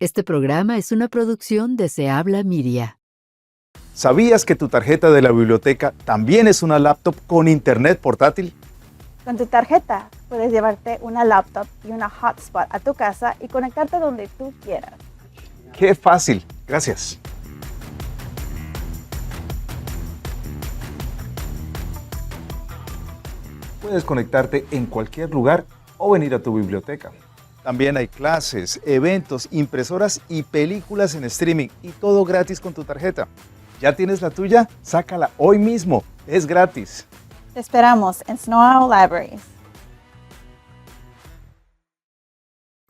Este programa es una producción de Se Habla Media. ¿Sabías que tu tarjeta de la biblioteca también es una laptop con internet portátil? Con tu tarjeta puedes llevarte una laptop y una hotspot a tu casa y conectarte donde tú quieras. ¡Qué fácil! Gracias. Puedes conectarte en cualquier lugar o venir a tu biblioteca. También hay clases, eventos, impresoras y películas en streaming y todo gratis con tu tarjeta. ¿Ya tienes la tuya? Sácala hoy mismo. Es gratis. Te esperamos en Snow Owl Libraries.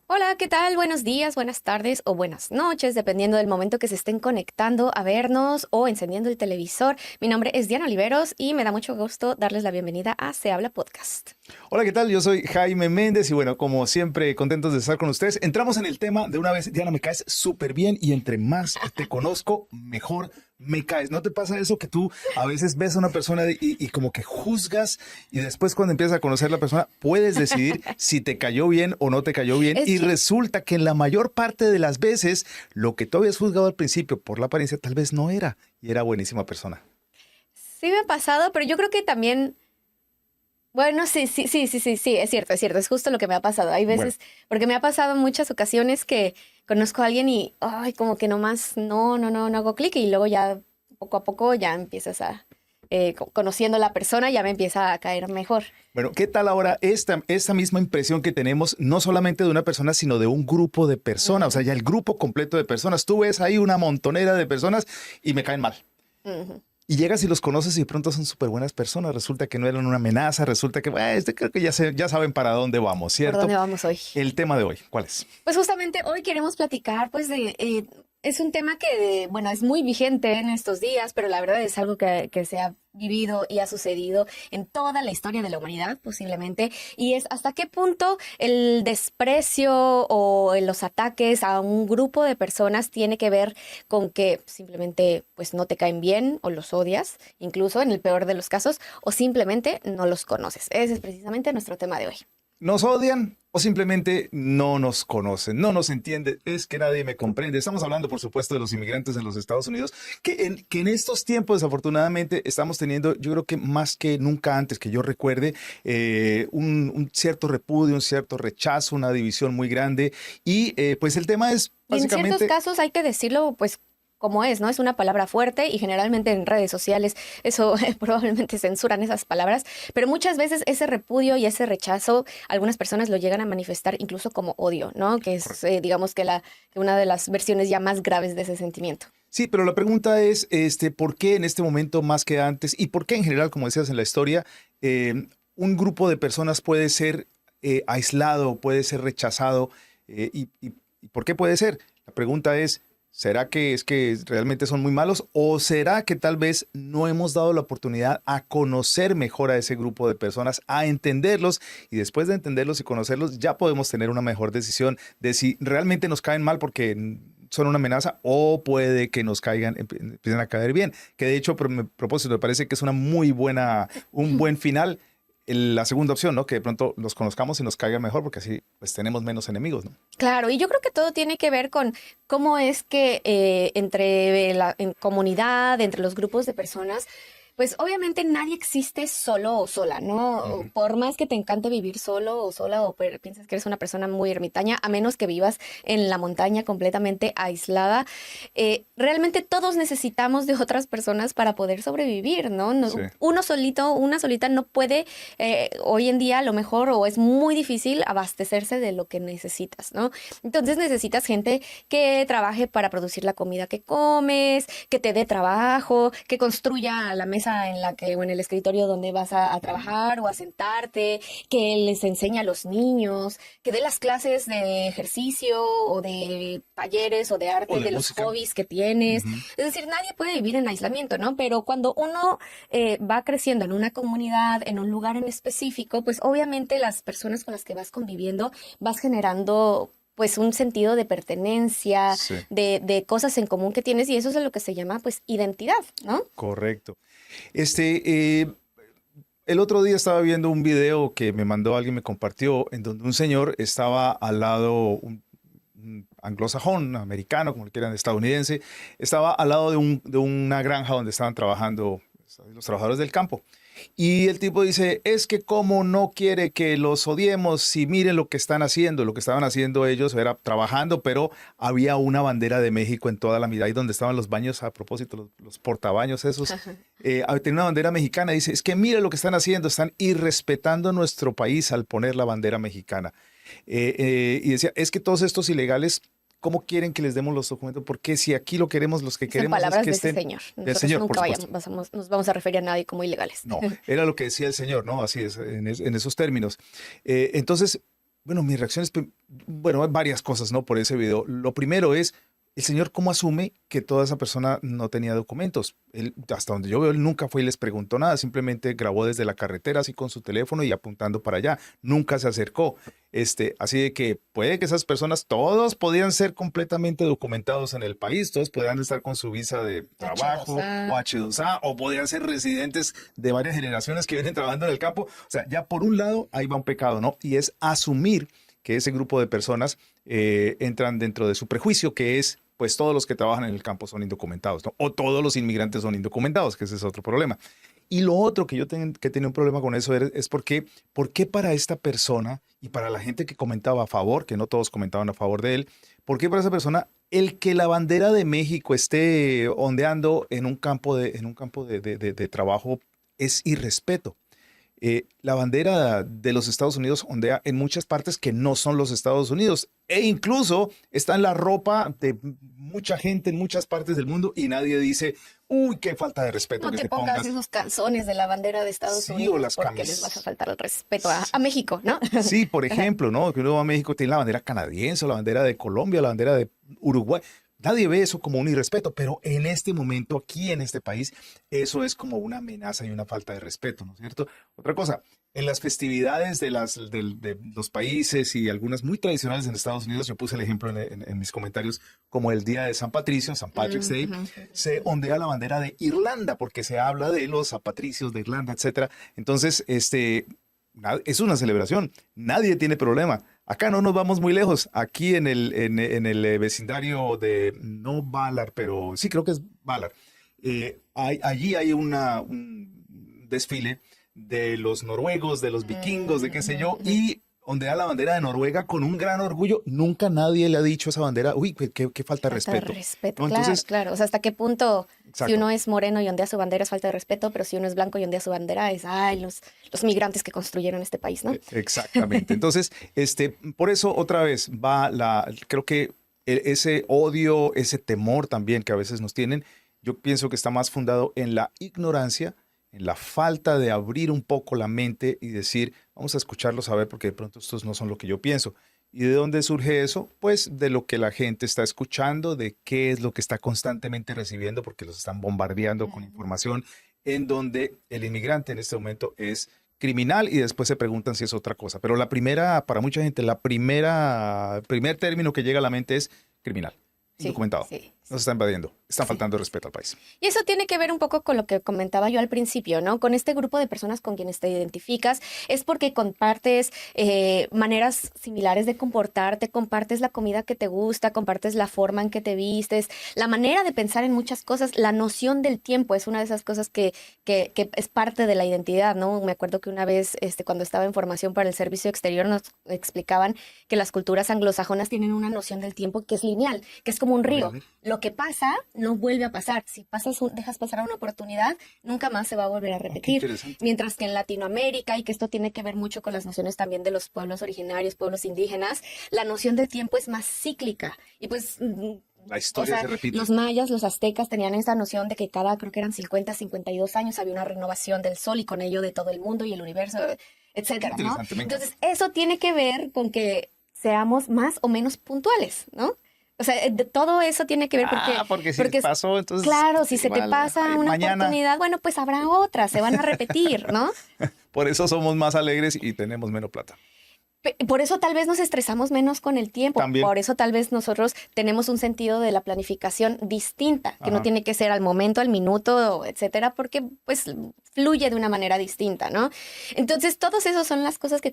Hola, ¿qué tal? Buenos días, buenas tardes o buenas noches, dependiendo del momento que se estén conectando a vernos o encendiendo el televisor. Mi nombre es Diana Oliveros y me da mucho gusto darles la bienvenida a Se Habla Podcast. Hola, ¿qué tal? Yo soy Jaime Méndez y bueno, como siempre, contentos de estar con ustedes. Entramos en el tema de una vez. Diana, me caes súper bien y entre más te conozco, mejor me caes. ¿No te pasa eso que tú a veces ves a una persona y como que juzgas y después cuando empiezas a conocer a la persona puedes decidir si te cayó bien o no te cayó bien? Y resulta que en la mayor parte de las veces lo que tú habías juzgado al principio por la apariencia tal vez no era y era buenísima persona. Sí me ha pasado, pero yo creo que también... Bueno, sí, es cierto, es justo lo que me ha pasado. Hay veces, porque me ha pasado en muchas ocasiones que conozco a alguien y, ay, como que nomás no hago clic y luego ya poco a poco ya empiezas a, conociendo a la persona, ya me empieza a caer mejor. Bueno, ¿qué tal ahora esta misma impresión que tenemos, no solamente de una persona, sino de un grupo de personas? O sea, ya el grupo completo de personas. Tú ves ahí una montonera de personas y me caen mal. Y llegas y los conoces y de pronto son súper buenas personas. Resulta que no eran una amenaza, resulta que creo que ya saben para dónde vamos, ¿cierto? ¿Por dónde vamos hoy? El tema de hoy, ¿cuál es? Pues justamente hoy queremos platicar, pues, es un tema que, bueno, es muy vigente en estos días, pero la verdad es algo que se ha vivido y ha sucedido en toda la historia de la humanidad, posiblemente, y es hasta qué punto el desprecio o los ataques a un grupo de personas tiene que ver con que simplemente, pues, no te caen bien o los odias, incluso en el peor de los casos, o simplemente no los conoces. Ese es precisamente nuestro tema de hoy. ¿Nos odian o simplemente no nos conocen, no nos entienden? Es que nadie me comprende. Estamos hablando, por supuesto, de los inmigrantes en los Estados Unidos, que en estos tiempos, desafortunadamente, estamos teniendo, yo creo que más que nunca antes que yo recuerde, un cierto repudio, un cierto rechazo, una división muy grande. Y pues el tema es básicamente... En ciertos casos hay que decirlo, pues, como es, ¿no? Es una palabra fuerte y generalmente en redes sociales eso probablemente censuran esas palabras, pero muchas veces ese repudio y ese rechazo, algunas personas lo llegan a manifestar incluso como odio, ¿no? Que es, digamos que una de las versiones ya más graves de ese sentimiento. Sí, pero la pregunta es, ¿por qué en este momento más que antes? ¿Y por qué en general, como decías en la historia, un grupo de personas puede ser aislado, puede ser rechazado? ¿Y por qué puede ser? La pregunta es, ¿será que es que realmente son muy malos o será que tal vez no hemos dado la oportunidad a conocer mejor a ese grupo de personas, a entenderlos y después de entenderlos y conocerlos ya podemos tener una mejor decisión de si realmente nos caen mal porque son una amenaza o puede que nos empiecen a caer bien? Que de hecho, a propósito, me parece que es un buen final. La segunda opción, ¿no? Que de pronto los conozcamos y nos caigan mejor porque así pues tenemos menos enemigos, ¿no? Claro, y yo creo que todo tiene que ver con cómo es que en comunidad, entre los grupos de personas, pues obviamente nadie existe solo o sola, ¿no? Por más que te encante vivir solo o sola o piensas que eres una persona muy ermitaña, a menos que vivas en la montaña completamente aislada, realmente todos necesitamos de otras personas para poder sobrevivir, ¿no? Sí. Uno solito, una solita no puede, hoy en día a lo mejor, o es muy difícil abastecerse de lo que necesitas, ¿no? Entonces necesitas gente que trabaje para producir la comida que comes, que te dé trabajo, que construya la mesa o en el escritorio donde vas a trabajar o a sentarte, que les enseñe a los niños, que dé las clases de ejercicio o de talleres o de arte, O de los música. hobbies que tienes. Es decir, nadie puede vivir en aislamiento, ¿no? Pero cuando uno va creciendo en una comunidad, en un lugar en específico, pues obviamente las personas con las que vas conviviendo vas generando pues un sentido de pertenencia, Sí. de cosas en común que tienes, y eso es lo que se llama pues identidad, ¿no? Correcto. El otro día estaba viendo un video que me mandó alguien, me compartió, en donde un señor estaba al lado, anglosajón, americano, como le quieran, estadounidense, estaba al lado de una granja donde estaban trabajando los trabajadores del campo. Y el tipo dice, es que cómo no quiere que los odiemos si miren lo que están haciendo. Lo que estaban haciendo ellos era trabajando, pero había una bandera de México en toda la mitad, ahí donde estaban los baños, a propósito, los portabaños esos. Tenía una bandera mexicana. Dice, es que mire lo que están haciendo, están irrespetando nuestro país al poner la bandera mexicana. Y decía, es que todos estos ilegales, ¿cómo quieren que les demos los documentos? Porque si aquí lo queremos, los que queremos palabras es que de ese estén... señor. Del Nosotros señor, nunca por supuesto. nos vamos a referir a nadie como ilegales. No, era lo que decía el señor, ¿no? Así es, en esos términos. Entonces, bueno, mi reacción es, bueno, hay varias cosas, ¿no? Por ese video. Lo primero es, el señor, ¿cómo asume que toda esa persona no tenía documentos? Él, hasta donde yo veo, él nunca fue y les preguntó nada, simplemente grabó desde la carretera, así con su teléfono y apuntando para allá. Nunca se acercó. Así de que puede que esas personas, todos podían ser completamente documentados en el país, todos podían estar con su visa de trabajo H2A. o H2A, o podían ser residentes de varias generaciones que vienen trabajando en el campo. O sea, ya por un lado, ahí va un pecado, ¿no? Y es asumir que ese grupo de personas entran dentro de su prejuicio, que es, pues todos los que trabajan en el campo son indocumentados, ¿no? O todos los inmigrantes son indocumentados, que ese es otro problema. Y lo otro que yo que tenía un problema con eso es ¿por qué para esta persona y para la gente que comentaba a favor, que no todos comentaban a favor de él, por qué para esa persona el que la bandera de México esté ondeando en un campo de trabajo es irrespeto? La bandera de los Estados Unidos ondea en muchas partes que no son los Estados Unidos e incluso está en la ropa de mucha gente en muchas partes del mundo y nadie dice, uy, qué falta de respeto No que te te pongas pongas. esos calzones de la bandera de Estados Sí, Unidos o las porque camisas. les vas a faltar el respeto a México, ¿no? Sí, por ejemplo, ¿no? Que uno va a México, tiene la bandera canadiense, o la bandera de Colombia, la bandera de Uruguay. Nadie ve eso como un irrespeto, pero en este momento, aquí en este país, eso es como una amenaza y una falta de respeto, ¿no es cierto? Otra cosa, en las festividades de los países y algunas muy tradicionales en Estados Unidos, yo puse el ejemplo en mis comentarios, como el Día de San Patricio, San Patrick's Day, se ondea la bandera de Irlanda, porque se habla de los patricios de Irlanda, etcétera. Entonces, es una celebración, nadie tiene problema. Acá no nos vamos muy lejos, aquí en el vecindario de, no Valar, pero sí creo que es Valar. Allí hay un desfile de los noruegos, de los vikingos, de qué sé yo, y ondea la bandera de Noruega con un gran orgullo. Nunca nadie le ha dicho a esa bandera, uy, qué falta de respeto. ¿No? Claro, Entonces, claro. O sea, ¿hasta qué punto exacto. si uno es moreno y ondea su bandera es falta de respeto, pero si uno es blanco y ondea su bandera es, ay, los migrantes que construyeron este país, ¿no? Exactamente. Entonces, por eso otra vez creo que ese odio, ese temor también que a veces nos tienen, yo pienso que está más fundado en la ignorancia, en la falta de abrir un poco la mente y decir, vamos a escucharlos a ver porque de pronto estos no son lo que yo pienso. ¿Y de dónde surge eso? Pues de lo que la gente está escuchando, de qué es lo que está constantemente recibiendo, porque los están bombardeando con información, en donde el inmigrante en este momento es criminal y después se preguntan si es otra cosa. Pero para mucha gente, primer término que llega a la mente es criminal. Sí, Documentado. sí. Nos está invadiendo. Está Sí. faltando respeto al país. Y eso tiene que ver un poco con lo que comentaba yo al principio, ¿no? Con este grupo de personas con quienes te identificas, es porque compartes maneras similares de comportarte, compartes la comida que te gusta, compartes la forma en que te vistes, la manera de pensar en muchas cosas, la noción del tiempo es una de esas cosas que es parte de la identidad, ¿no? Me acuerdo que una vez, cuando estaba en formación para el servicio exterior, nos explicaban que las culturas anglosajonas tienen una noción del tiempo que es lineal, que es como un río. Lo que pasa no vuelve a pasar. Si dejas pasar una oportunidad, nunca más se va a volver a repetir. interesante. Mientras que en Latinoamérica, y que esto tiene que ver mucho con las nociones también de los pueblos originarios, pueblos indígenas, la noción del tiempo es más cíclica. Y pues La historia se repite. los mayas, los aztecas tenían esa noción de que creo que eran 50, 52 años, había una renovación del sol y con ello de todo el mundo y el universo, etcétera, ¿no? Interesante, me encanta. Entonces, eso tiene que ver con que seamos más o menos puntuales, ¿no? O sea, todo eso tiene que ver porque si les pasó, entonces... claro, si se te igual, pasa una mañana. oportunidad, bueno, pues habrá otras, se van a repetir, ¿no? Por eso somos más alegres y tenemos menos plata. Por eso tal vez nos estresamos menos con el tiempo. También. Por eso tal vez nosotros tenemos un sentido de la planificación distinta, que no Ajá. tiene que ser al momento, al minuto, etcétera, porque pues fluye de una manera distinta, ¿no? Entonces, todos esos son las cosas que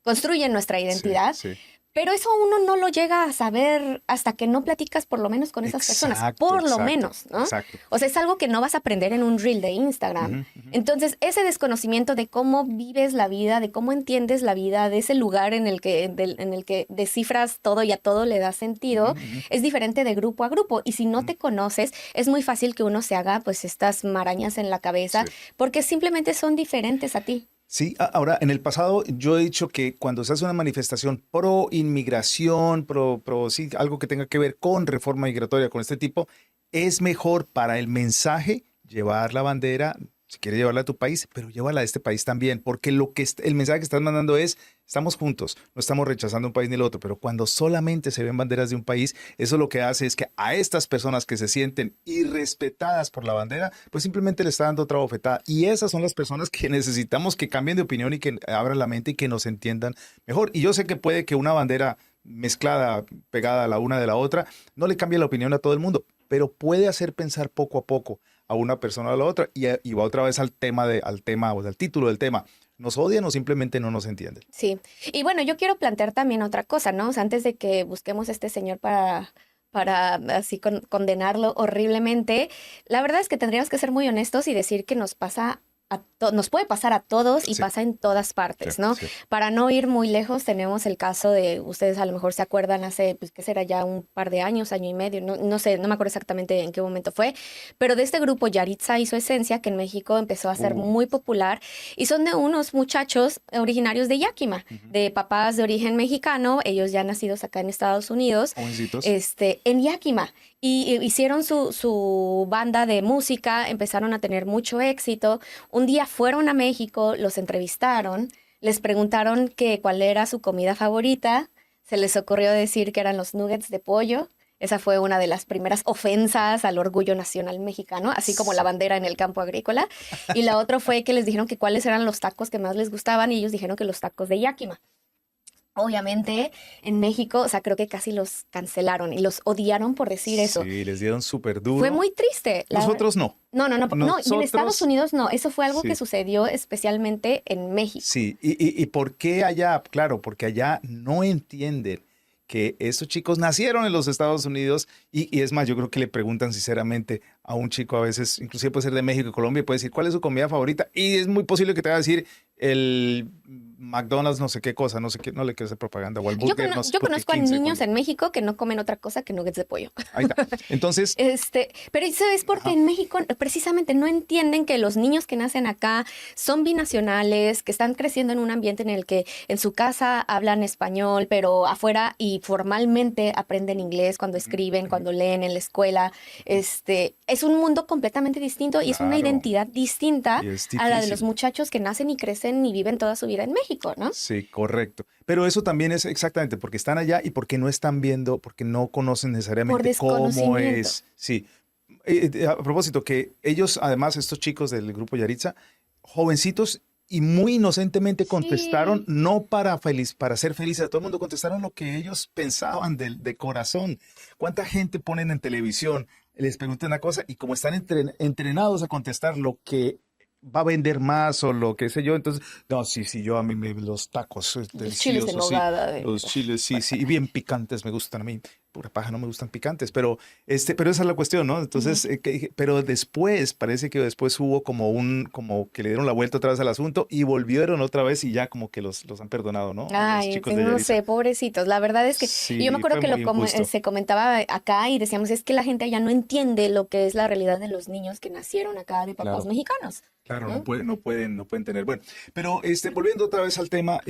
construyen nuestra identidad. Sí, sí. Pero eso uno no lo llega a saber hasta que no platicas por lo menos con esas personas, Exacto, por lo exacto, menos, ¿no? exacto. O sea, es algo que no vas a aprender en un reel de Instagram. Ujú, ujú. Entonces, ese desconocimiento de cómo vives la vida, de cómo entiendes la vida, de ese lugar en el que descifras todo y a todo le da sentido, Ujú, ujú. es diferente de grupo a grupo. Y si no te conoces, es muy fácil que uno se haga pues estas marañas en la cabeza, Sí. porque simplemente son diferentes a ti. Sí, ahora, en el pasado yo he dicho que cuando se hace una manifestación pro inmigración, sí, algo que tenga que ver con reforma migratoria, con este tipo, es mejor para el mensaje llevar la bandera, si quieres llevarla a tu país, pero llévala a este país también, porque el mensaje que estás mandando es, estamos juntos, no estamos rechazando un país ni el otro, pero cuando solamente se ven banderas de un país, eso lo que hace es que a estas personas que se sienten irrespetadas por la bandera, pues simplemente le está dando otra bofetada. Y esas son las personas que necesitamos que cambien de opinión y que abran la mente y que nos entiendan mejor. Y yo sé que puede que una bandera mezclada, pegada a la una de la otra, no le cambie la opinión a todo el mundo, pero puede hacer pensar poco a poco a una persona o a la otra y va otra vez al tema o al título del tema. ¿Nos odian o simplemente no nos entienden? Sí. Y bueno, yo quiero plantear también otra cosa, ¿no? O sea, antes de que busquemos a este señor para así condenarlo horriblemente, la verdad es que tendríamos que ser muy honestos y decir que nos pasa nos puede pasar a todos y Sí. pasa en todas partes, Sí, ¿no? sí. Para no ir muy lejos, tenemos el caso de, ustedes a lo mejor se acuerdan hace, pues, ¿qué será? Ya un par de años, año y medio, no sé, no me acuerdo exactamente en qué momento fue, pero de este grupo Yaritza y su esencia, que en México empezó a ser muy popular, y son de unos muchachos originarios de Yakima, de papás de origen mexicano, ellos ya nacidos acá en Estados Unidos, Jovencitos. en Yakima. Y hicieron su banda de música, empezaron a tener mucho éxito. Un día fueron a México, los entrevistaron, les preguntaron cuál era su comida favorita. Se les ocurrió decir que eran los nuggets de pollo. Esa fue una de las primeras ofensas al orgullo nacional mexicano, así como la bandera en el campo agrícola. Y la otra fue que les dijeron que cuáles eran los tacos que más les gustaban y ellos dijeron que los tacos de Yakima. Obviamente, en México, o sea, creo que casi los cancelaron y los odiaron por decir eso. Sí, les dieron súper duro. Fue muy triste. Nosotros no. No, y en Nosotros- Estados Unidos no. Eso fue algo Sí. que sucedió especialmente en México. Sí, y ¿por qué allá? Claro, porque allá no entienden que estos chicos nacieron en los Estados Unidos y es más, yo creo que le preguntan sinceramente a un chico a veces, inclusive puede ser de México y Colombia, y puede decir, ¿cuál es su comida favorita? Y es muy posible que te va a decir el McDonald's, no sé qué cosa, no sé qué, no le quiero hacer propaganda, o el Yo, burger, no sé, yo porque conozco a 15 niños cuando- en México que no comen otra cosa que nuggets de pollo. Ahí está. Entonces, Pero eso es porque Ajá. en México precisamente no entienden que los niños que nacen acá son binacionales, que están creciendo en un ambiente en el que en su casa hablan español, pero afuera y formalmente aprenden inglés cuando escriben, cuando leen en la escuela. Es un mundo completamente distinto y es una Claro. identidad distinta Y es a la de difícil. los muchachos que nacen y crecen y viven toda su vida en México, ¿no? sí, correcto. Pero eso también es exactamente porque están allá y porque no están viendo, porque no conocen necesariamente cómo desconocimiento. es. Sí. A propósito, que ellos, además, estos chicos del grupo Yaritza, jovencitos y muy inocentemente contestaron, Sí. no para ser felices a todo el mundo, contestaron lo que ellos pensaban de corazón. ¿Cuánta gente ponen en televisión? Les preguntan una cosa y como están entrenados a contestar lo que va a vender más o lo que sé yo, entonces, no, sí, yo a mí los tacos Los chiles en deliciosos, sí, nogada. los chiles, sí, y bien picantes me gustan a mí. Pura paja, no me gustan picantes, pero esa es la cuestión, ¿no? Entonces, pero después, parece que después hubo como que le dieron la vuelta otra vez al asunto y volvieron otra vez y ya como que los han perdonado, ¿no? A los Ay, chicos pues de no Yaritza. sé, pobrecitos. La verdad es que Sí, y yo me acuerdo fue que muy injusto. se comentaba acá y decíamos, es que la gente allá no entiende lo que es la realidad de los niños que nacieron acá de papás Claro. mexicanos. Claro, ¿no? no pueden tener. Bueno, pero volviendo otra vez al tema,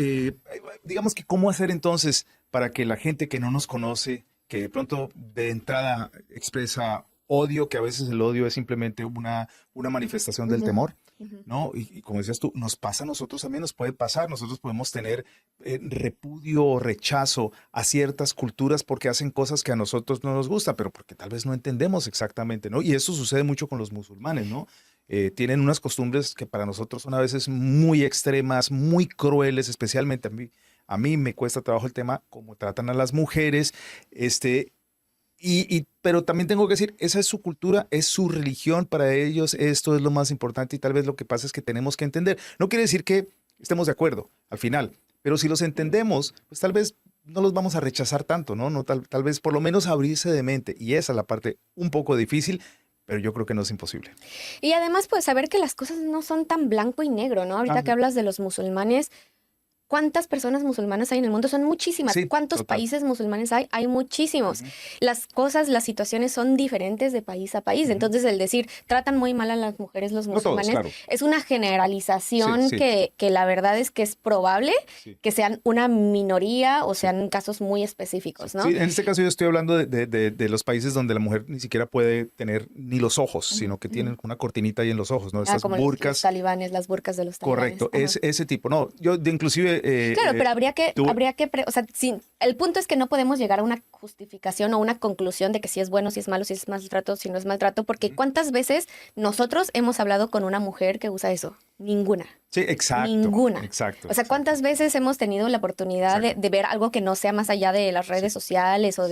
digamos que cómo hacer entonces para que la gente que no nos conoce, que de pronto de entrada expresa odio, que a veces el odio es simplemente una manifestación del Ujú, temor, ujú. ¿no? Y como decías tú, nos pasa a nosotros también, nos puede pasar, nosotros podemos tener repudio o rechazo a ciertas culturas porque hacen cosas que a nosotros no nos gusta, pero porque tal vez no entendemos exactamente, ¿no? Y eso sucede mucho con los musulmanes, ¿no? Tienen unas costumbres que para nosotros son a veces muy extremas, muy crueles, especialmente a mí me cuesta trabajo el tema cómo tratan a las mujeres, pero también tengo que decir, esa es su cultura, es su religión, para ellos esto es lo más importante y tal vez lo que pasa es que tenemos que entender. No quiere decir que estemos de acuerdo al final, pero si los entendemos, pues tal vez no los vamos a rechazar tanto, ¿no? Tal vez por lo menos abrirse de mente. Y esa es la parte un poco difícil, pero yo creo que no es imposible. Y además, pues saber que las cosas no son tan blanco y negro, ¿no? Ahorita que hablas de los musulmanes, ¿cuántas personas musulmanas hay en el mundo? Son muchísimas. Sí, ¿Cuántos total. países musulmanes hay? Hay muchísimos. Las cosas, las situaciones son diferentes de país a país. Entonces, el decir, tratan muy mal a las mujeres los No todos, musulmanes, claro. es una generalización Sí, sí. que la verdad es que es probable Sí. que sean una minoría o sean casos muy específicos, ¿no? Sí, en este caso yo estoy hablando de los países donde la mujer ni siquiera puede tener ni los ojos, sino que tienen una cortinita ahí en los ojos, ¿no? Estas Como los burkas. talibanes, las burkas de los talibanes. Correcto, Ajá. es ese tipo. No, yo inclusive... Claro, pero habría que, tú- o sea, el punto es que no podemos llegar a una justificación o una conclusión de que si es bueno, si es malo, si es maltrato, si no es maltrato, porque ¿cuántas veces nosotros hemos hablado con una mujer que usa eso? Ninguna. Sí, exacto. Ninguna. Exacto. O sea, ¿cuántas veces hemos tenido la oportunidad de ver algo que no sea más allá de las redes sociales o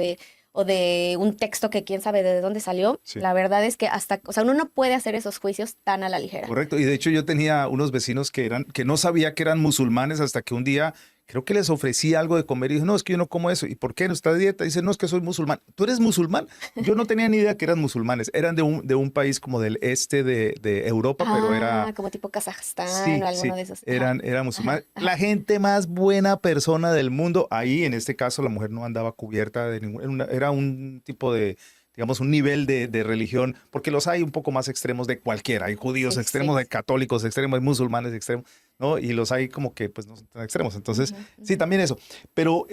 de un texto que quién sabe de dónde salió? Sí. La verdad es que o sea, uno no puede hacer esos juicios tan a la ligera. Correcto. Y de hecho yo tenía unos vecinos que no sabía que eran musulmanes hasta que un día creo que les ofrecí algo de comer y dijo, no, es que yo no como eso. ¿Y por qué no está de dieta? Dice, no, es que soy musulmán. ¿Tú eres musulmán? Yo no tenía ni idea que eran musulmanes. Eran de un país como del este de Europa, pero era... como tipo Kazajstán Sí, o alguno sí, de esos. eran musulmanes. La gente más buena persona del mundo. Ahí, en este caso, la mujer no andaba cubierta de ningún... Era un tipo de, digamos, un nivel de religión, porque los hay un poco más extremos de cualquiera. Hay judíos Sí, extremos, sí. hay católicos extremos, hay musulmanes extremos, ¿no? Y los hay como que, pues, no son tan extremos. Entonces, sí, también eso. Pero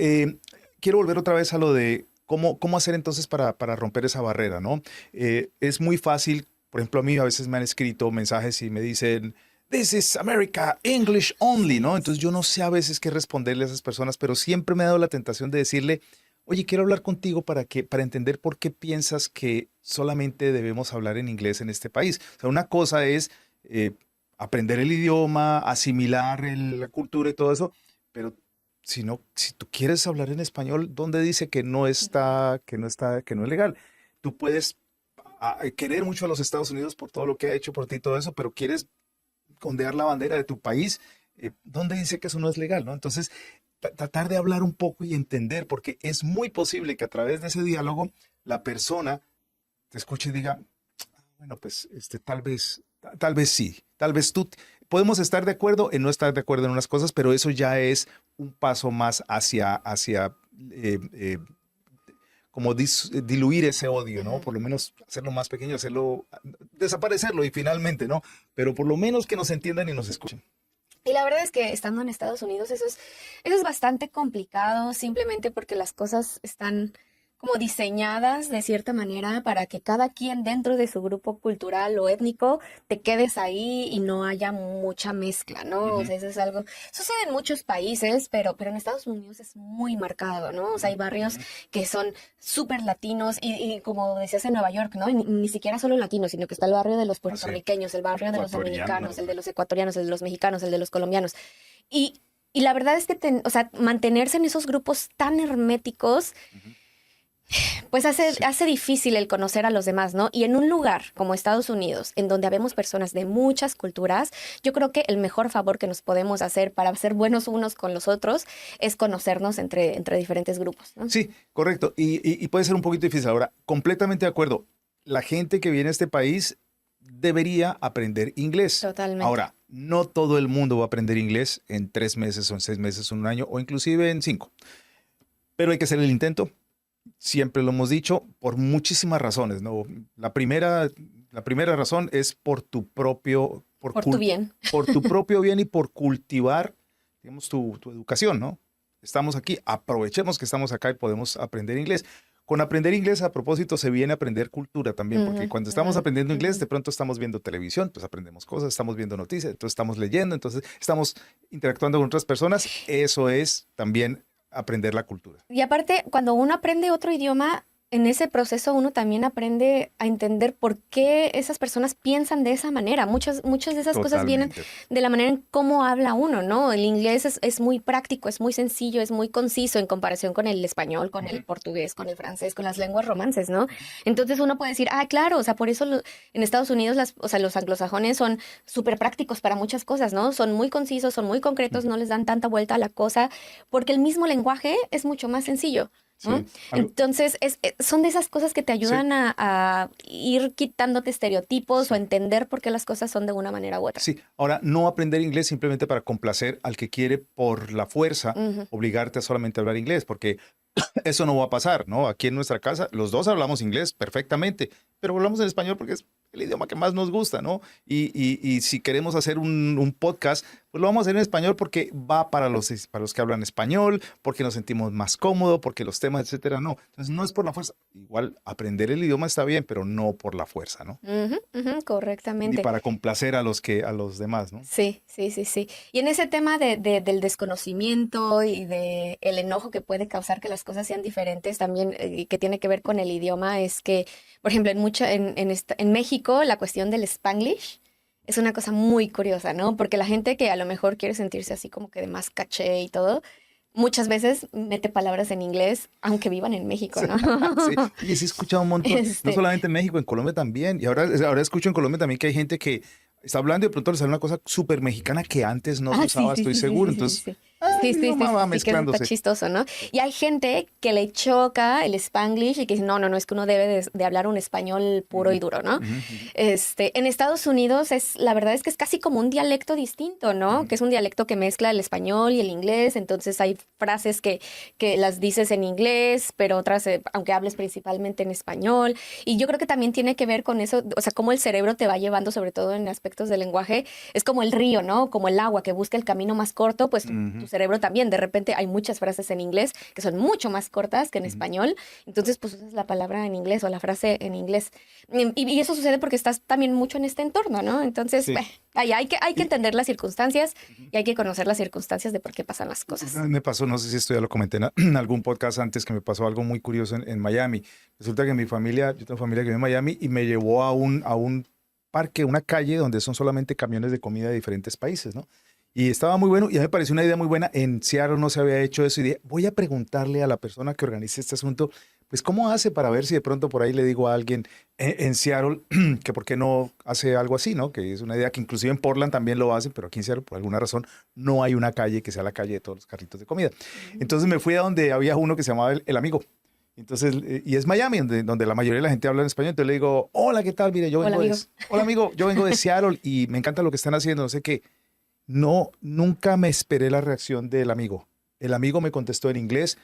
quiero volver otra vez a lo de cómo hacer entonces para romper esa barrera, ¿no? Es muy fácil. Por ejemplo, a mí a veces me han escrito mensajes y me dicen, This is America, English only, ¿no? Entonces yo no sé a veces qué responderle a esas personas, pero siempre me ha dado la tentación de decirle, oye, quiero hablar contigo para entender por qué piensas que solamente debemos hablar en inglés en este país. O sea, una cosa es aprender el idioma, asimilar la cultura y todo eso, pero si tú quieres hablar en español, ¿dónde dice que no es legal? Tú puedes querer mucho a los Estados Unidos por todo lo que ha hecho por ti y todo eso, pero quieres ondear la bandera de tu país, ¿dónde dice que eso no es legal, no? Entonces, tratar de hablar un poco y entender, porque es muy posible que a través de ese diálogo la persona te escuche y diga, bueno, pues tal vez sí, tal vez podemos estar de acuerdo en no estar de acuerdo en unas cosas, pero eso ya es un paso más hacia como diluir ese odio, ¿no? Por lo menos hacerlo más pequeño, desaparecerlo y finalmente, ¿no? Pero por lo menos que nos entiendan y nos escuchen. Y la verdad es que estando en Estados Unidos eso es bastante complicado simplemente porque las cosas están como diseñadas de cierta manera para que cada quien dentro de su grupo cultural o étnico te quedes ahí y no haya mucha mezcla, ¿no? O sea, eso es algo, sucede en muchos países, pero en Estados Unidos es muy marcado, ¿no? O sea, hay barrios que son súper latinos y como decías en Nueva York, ¿no? Y ni siquiera solo latinos, sino que está el barrio de los puertorriqueños, el barrio de los dominicanos, el de los ecuatorianos, el de los mexicanos, el de los colombianos. Y la verdad es que, o sea, mantenerse en esos grupos tan herméticos pues hace difícil el conocer a los demás, ¿no? Y en un lugar como Estados Unidos, en donde habemos personas de muchas culturas, yo creo que el mejor favor que nos podemos hacer para ser buenos unos con los otros es conocernos entre diferentes grupos, ¿no? Sí, correcto. Y puede ser un poquito difícil. Ahora, completamente de acuerdo. La gente que viene a este país debería aprender inglés. Totalmente. Ahora, no todo el mundo va a aprender inglés en 3 meses o en 6 meses o en un año o inclusive en 5. Pero hay que hacer el intento. Siempre lo hemos dicho por muchísimas razones, ¿no? La primera razón es por tu propio... Por tu bien. Por tu propio bien y por cultivar, digamos, tu educación, ¿no? Estamos aquí, aprovechemos que estamos acá y podemos aprender inglés. Con aprender inglés, a propósito, se viene a aprender cultura también, porque cuando estamos aprendiendo inglés, de pronto estamos viendo televisión, pues aprendemos cosas, estamos viendo noticias, entonces estamos leyendo, entonces estamos interactuando con otras personas. Eso es también aprender la cultura. Y aparte, cuando uno aprende otro idioma, en ese proceso uno también aprende a entender por qué esas personas piensan de esa manera. Muchas de esas cosas vienen Totalmente. de la manera en cómo habla uno, ¿no? El inglés es muy práctico, es muy sencillo, es muy conciso en comparación con el español, con el portugués, con el francés, con las lenguas romances, ¿no? Entonces uno puede decir, ah, claro, o sea, por eso en Estados Unidos o sea, los anglosajones son súper prácticos para muchas cosas, ¿no? Son muy concisos, son muy concretos, no les dan tanta vuelta a la cosa, porque el mismo lenguaje es mucho más sencillo. ¿No? Sí. Entonces, son de esas cosas que te Sí. ayudan a ir quitándote estereotipos Sí. o entender por qué las cosas son de una manera u otra. Sí, ahora no aprender inglés simplemente para complacer al que quiere por la fuerza Ujú. obligarte a solamente hablar inglés, porque eso no va a pasar, ¿no? Aquí en nuestra casa los dos hablamos inglés perfectamente, pero hablamos en español porque es el idioma que más nos gusta, ¿no? Y si queremos hacer un podcast, pues lo vamos a hacer en español porque va para los que hablan español, porque nos sentimos más cómodos, porque los temas, etcétera, no. Entonces no es por la fuerza. Igual aprender el idioma está bien, pero no por la fuerza, ¿no? Ujú, ujú, Ni correctamente. para complacer a los demás, ¿no? Sí, sí, sí, sí. Y en ese tema del desconocimiento y de el enojo que puede causar que las cosas sean diferentes, también y que tiene que ver con el idioma, es que, por ejemplo, en México la cuestión del Spanglish es una cosa muy curiosa, ¿no? Porque la gente que a lo mejor quiere sentirse así como que de más caché y todo, muchas veces mete palabras en inglés, aunque vivan en México, ¿no? Sí, oye, sí he escuchado un montón, no Este, solamente en México, en Colombia también. Y ahora escucho en Colombia también que hay gente que está hablando y de pronto le sale una cosa súper mexicana que antes no se sí, usaba, sí, estoy sí, sí, seguro. sí, sí, Entonces, sí. el Sí, sí, sí, idioma sí, va sí, que está mezclándose. chistoso, ¿no? Y hay gente que le choca el Spanglish y que dice, no, no, no, es que uno debe de hablar un español puro Ujú, y duro, ¿no? ujú, ujú, En Estados Unidos la verdad es que es casi como un dialecto distinto, ¿no? ujú. Que es un dialecto que mezcla el español y el inglés, entonces hay frases que las dices en inglés, pero otras, aunque hables principalmente en español. Y yo creo que también tiene que ver con eso, o sea, cómo el cerebro te va llevando, sobre todo en aspectos del lenguaje, es como el río, ¿no? Como el agua que busca el camino más corto, pues tu Ujú, cerebro también. De repente hay muchas frases en inglés que son mucho más cortas que en ujú. español, entonces pues usas la palabra en inglés o la frase en inglés. Y eso sucede porque estás también mucho en este entorno, ¿no? Entonces, Sí. hay que Y, entender las circunstancias ujú. y hay que conocer las circunstancias de por qué pasan las cosas. Me pasó, no sé si esto ya lo comenté en en algún podcast antes, que me pasó algo muy curioso en Miami. Resulta que mi familia, yo tengo familia que vive en Miami y me llevó a un parque, una calle donde son solamente camiones de comida de diferentes países, ¿no? Y estaba muy bueno y a mí me pareció una idea muy buena. En Seattle no se había hecho eso y dije, voy a preguntarle a la persona que organiza este asunto, pues cómo hace para ver si de pronto por ahí le digo a alguien en Seattle que por qué no hace algo así, ¿no? Que es una idea que inclusive en Portland también lo hacen, pero aquí en Seattle por alguna razón no hay una calle que sea la calle de todos los carritos de comida. Entonces me fui a donde había uno que se llamaba El Amigo. Entonces, y es Miami, donde la mayoría de la gente habla en español. Entonces le digo, hola, ¿qué tal? Mire, yo Hola, vengo de, amigo. hola amigo, yo vengo de Seattle y me encanta lo que están haciendo, no sé qué. No, nunca me esperé la reacción del amigo. El amigo me contestó en inglés.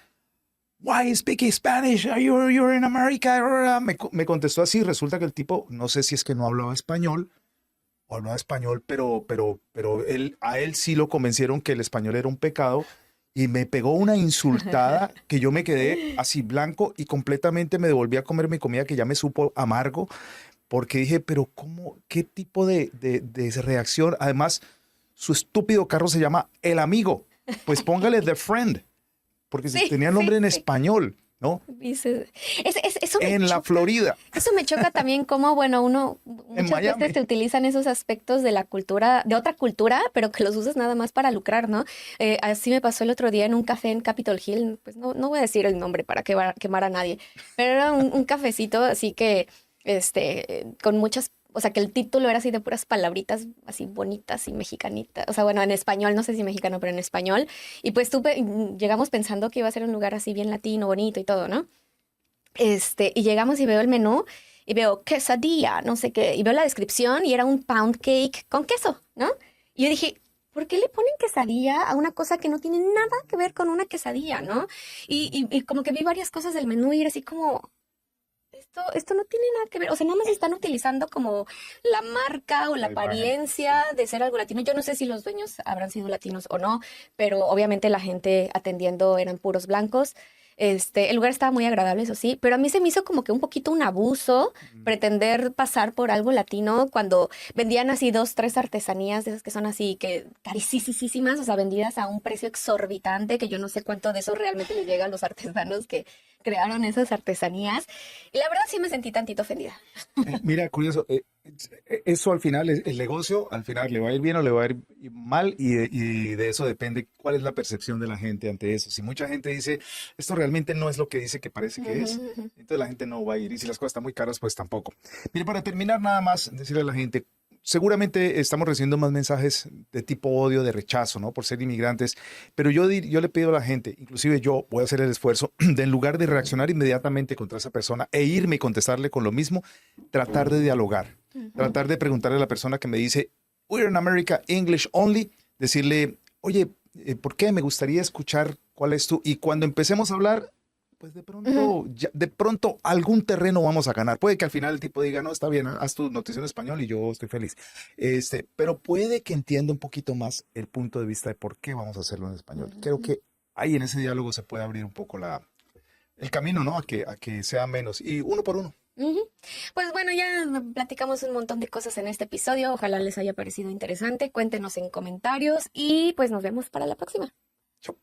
Why speak Spanish? You're in America. Me contestó así. Resulta que el tipo, no sé si es que no hablaba español o hablaba español, pero a él sí lo convencieron que el español era un pecado y me pegó una insultada que yo me quedé así blanco y completamente me devolví a comer mi comida que ya me supo amargo porque dije, pero ¿cómo? ¿Qué tipo de reacción? Además, su estúpido carro se llama El Amigo. Pues póngale The Friend, porque si Sí, tenía sí, nombre en sí. español, ¿no? Eso me En la choca. Florida, Eso me choca también como, bueno, uno en muchas veces Miami. te utilizan esos aspectos de la cultura, de otra cultura, pero que los usas nada más para lucrar, ¿no? Así me pasó el otro día en un café en Capitol Hill, pues no voy a decir el nombre para quemar a nadie, pero era un cafecito así que, con muchas, o sea, que el título era así de puras palabritas así bonitas y mexicanitas, o sea, bueno, en español, no sé si mexicano, pero en español, y pues llegamos pensando que iba a ser un lugar así bien latino, bonito y todo, ¿no? Y llegamos y veo el menú y veo quesadilla, no sé qué, y veo la descripción y era un pound cake con queso, ¿no? Y yo dije, ¿por qué le ponen quesadilla a una cosa que no tiene nada que ver con una quesadilla, ¿no? Y como que vi varias cosas del menú y era así como, esto no tiene nada que ver, o sea, nada más están utilizando como la marca o la La imagen, apariencia de ser algo latino. Yo no sé si los dueños habrán sido latinos o no, pero obviamente la gente atendiendo eran puros blancos. El lugar estaba muy agradable, eso sí, pero a mí se me hizo como que un poquito un abuso pretender pasar por algo latino cuando vendían así 2, 3 artesanías de esas que son así que carísimas, o sea, vendidas a un precio exorbitante, que yo no sé cuánto de eso realmente les llega a los artesanos que crearon esas artesanías. Y la verdad sí me sentí tantito ofendida. Mira, curioso, eso al final, el negocio, al final le va a ir bien o le va a ir mal y de eso depende cuál es la percepción de la gente ante eso. Si mucha gente dice, esto realmente no es lo que dice que parece que es, Ujú, ujú. entonces la gente no va a ir. Y si las cosas están muy caras, pues tampoco. Mire, para terminar, nada más decirle a la gente, seguramente estamos recibiendo más mensajes de tipo odio, de rechazo, ¿no? Por ser inmigrantes, pero yo le pido a la gente, inclusive yo voy a hacer el esfuerzo de en lugar de reaccionar inmediatamente contra esa persona e irme y contestarle con lo mismo, tratar de dialogar, tratar de preguntarle a la persona que me dice, We're in America, English only, decirle, oye, ¿por qué? Me gustaría escuchar cuál es tu... Y cuando empecemos a hablar, pues de pronto algún terreno vamos a ganar. Puede que al final el tipo diga, no, está bien, haz tu noticia en español y yo estoy feliz. Pero puede que entienda un poquito más el punto de vista de por qué vamos a hacerlo en español. Creo que ahí en ese diálogo se puede abrir un poco el camino, ¿no? A que sea menos. Y uno por uno. Ujú. Pues bueno, ya platicamos un montón de cosas en este episodio. Ojalá les haya parecido interesante. Cuéntenos en comentarios y pues nos vemos para la próxima. Chao.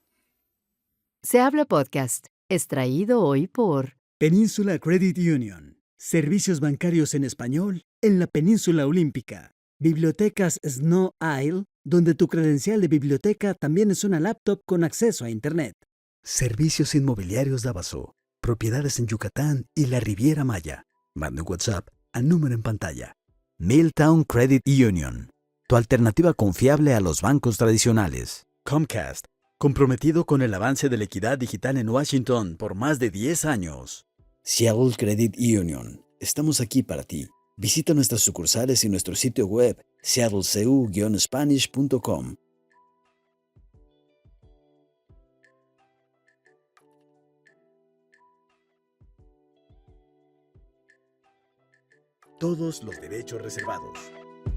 Se habla podcast, extraído hoy por Península Credit Union. Servicios bancarios en español en la península olímpica. Bibliotecas Snow Isle, donde tu credencial de biblioteca también es una laptop con acceso a Internet. Servicios inmobiliarios Davaso. Propiedades en Yucatán y la Riviera Maya. Manda un WhatsApp al número en pantalla. Milltown Credit Union. Tu alternativa confiable a los bancos tradicionales. Comcast. Comprometido con el avance de la equidad digital en Washington por más de 10 años. Seattle Credit Union. Estamos aquí para ti. Visita nuestras sucursales y nuestro sitio web seattlecu-spanish.com. Todos los derechos reservados.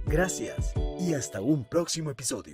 Gracias y hasta un próximo episodio.